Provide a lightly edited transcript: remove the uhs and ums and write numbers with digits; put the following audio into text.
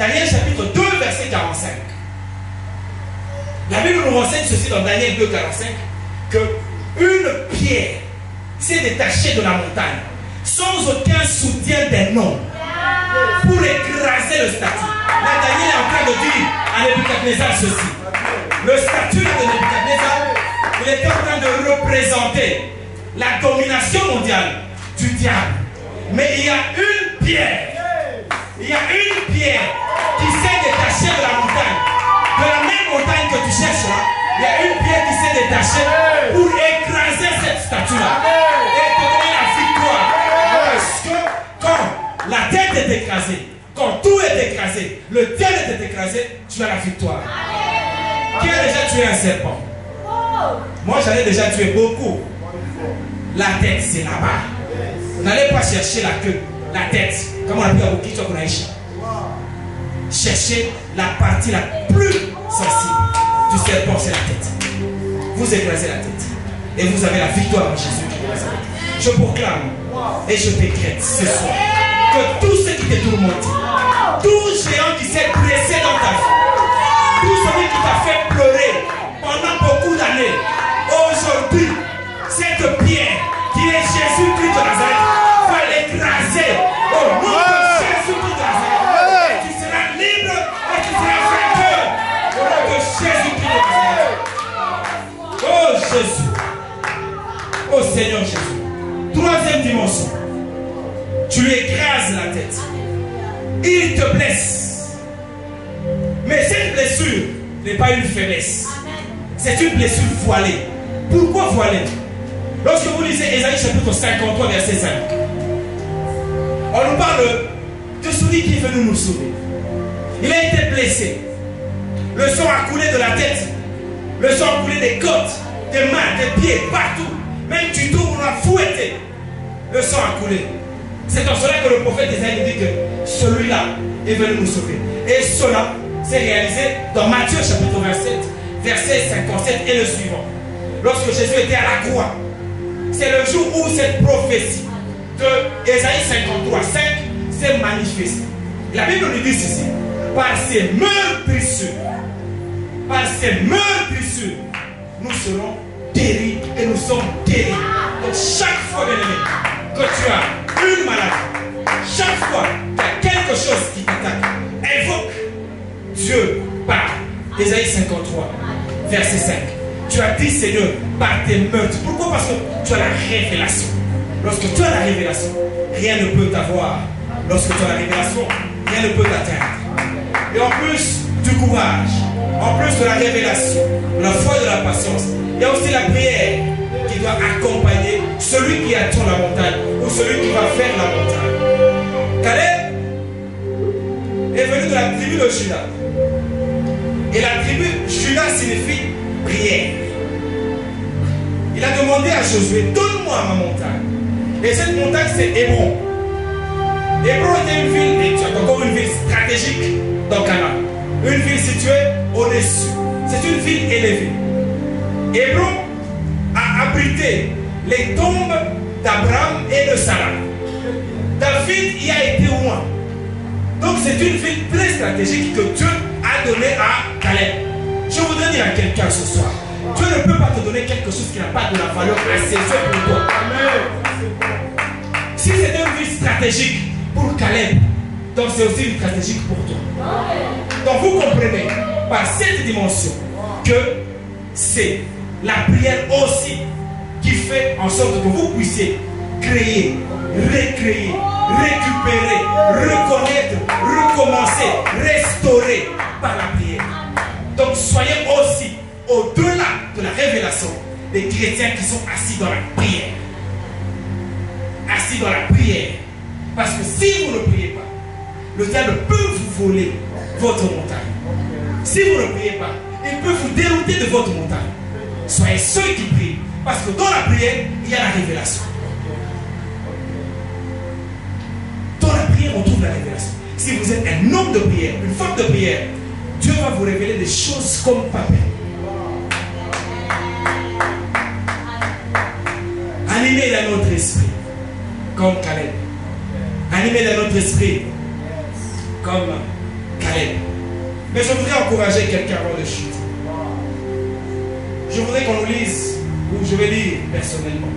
Daniel chapitre 2, verset 45. La Bible nous renseigne ceci dans Daniel 2, 45, que une pierre s'est détachée de la montagne sans aucun soutien des noms pour écraser le statut. Là, Daniel est en train de dire à Nebuchadnezzar ceci. Le statut de Nebuchadnezzar, il était en train de représenter la domination mondiale du diable. Mais il y a une pierre. Il y a une pierre qui s'est détachée de la montagne. De la même montagne que tu cherches là, il y a une pierre qui s'est détachée pour écraser cette statue-là. Et te donner la victoire. Parce que quand la tête est écrasée, quand tout est écrasé, le diable est écrasé, tu as la victoire. Qui a déjà tué un serpent? Moi j'en ai déjà tué beaucoup. La tête c'est là-bas. N'allez pas chercher la queue, la tête. Comme on a dit à Boki, tu as connu. Cherchez la partie la plus sensible du serpent, c'est la tête. Vous écrasez la tête. Et vous avez la victoire en Jésus. Je proclame et je décrète ce soir que tout ce qui t'est tourmenté, tout géant qui s'est blessé dans ta vie, tout celui qui t'a fait pleurer pendant beaucoup d'années, aujourd'hui, cette pierre qui est Jésus-Christ de Nazareth va l'écraser au nom de Jésus-Christ de Nazareth. Et tu seras libre et tu seras vainqueur au nom de Jésus-Christ de Nazareth. Oh Jésus, oh Seigneur Jésus. Troisième dimension, tu lui écrases la tête. Il te blesse. Mais cette blessure n'est pas une faiblesse. C'est une blessure voilée. Pourquoi voilée? Lorsque vous lisez Ésaïe chapitre 53 verset 5, on nous parle de celui qui est venu nous sauver. Il a été blessé. Le sang a coulé de la tête. Le sang a coulé des côtes, des mains, des pieds, partout. Même du dos, on a fouetté. Le sang a coulé. C'est en cela que le prophète Ésaïe dit que celui-là est venu nous sauver. Et cela s'est réalisé dans Matthieu chapitre 27, verset 57 et le suivant. Lorsque Jésus était à la croix, c'est le jour où cette prophétie de Ésaïe 53, 5 s'est manifestée. La Bible nous dit ceci: par ces meurtrissures, nous serons guéris et nous sommes guéris. Donc chaque fois, bien aimé, que tu as une maladie, chaque fois qu'il y a quelque chose qui t'attaque, invoque Dieu par Ésaïe 53, verset 5. Tu as dit, Seigneur, par tes meurtres. Pourquoi? Parce que tu as la révélation. Lorsque tu as la révélation, rien ne peut t'avoir. Lorsque tu as la révélation, rien ne peut t'atteindre. Et en plus du courage, en plus de la révélation, de la foi et de la patience, il y a aussi la prière qui doit accompagner celui qui attend la montagne ou celui qui va faire la montagne. Caleb est venu de la tribu de Juda. Et la tribu Juda signifie prière. Il a demandé à Josué: donne-moi ma montagne. Et cette montagne, c'est Hébron. Hébron était une ville, et tu as encore une ville stratégique dans Canaan. Une ville située au-dessus. C'est une ville élevée. Hébron a abrité les tombes d'Abraham et de Sarah. David y a été loin. Donc c'est une ville très stratégique que Dieu a donnée à Caleb. Je voudrais dire à quelqu'un ce soir: Dieu ne peut pas te donner quelque chose qui n'a pas de la valeur à ses yeux pour toi. Amen. Si c'est une vie stratégique pour Caleb, donc c'est aussi une stratégique pour toi. Donc vous comprenez par cette dimension que c'est la prière aussi qui fait en sorte que vous puissiez créer, recréer, récupérer, reconnaître, recommencer, restaurer par la prière. Donc soyez aussi au-delà de la révélation des chrétiens qui sont assis dans la prière. Assis dans la prière. Parce que si vous ne priez pas, le diable peut vous voler votre montagne. Si vous ne priez pas, il peut vous dérouter de votre montagne. Soyez ceux qui prient. Parce que dans la prière, il y a la révélation. Dans la prière, on trouve la révélation. Si vous êtes un homme de prière, une femme de prière, Dieu va vous révéler des choses comme pas peur. Animé dans notre esprit, comme Caleb. Animé dans notre esprit, comme Caleb. Mais je voudrais encourager quelqu'un avant de chuter. Je voudrais qu'on nous lise, ou je vais lire personnellement,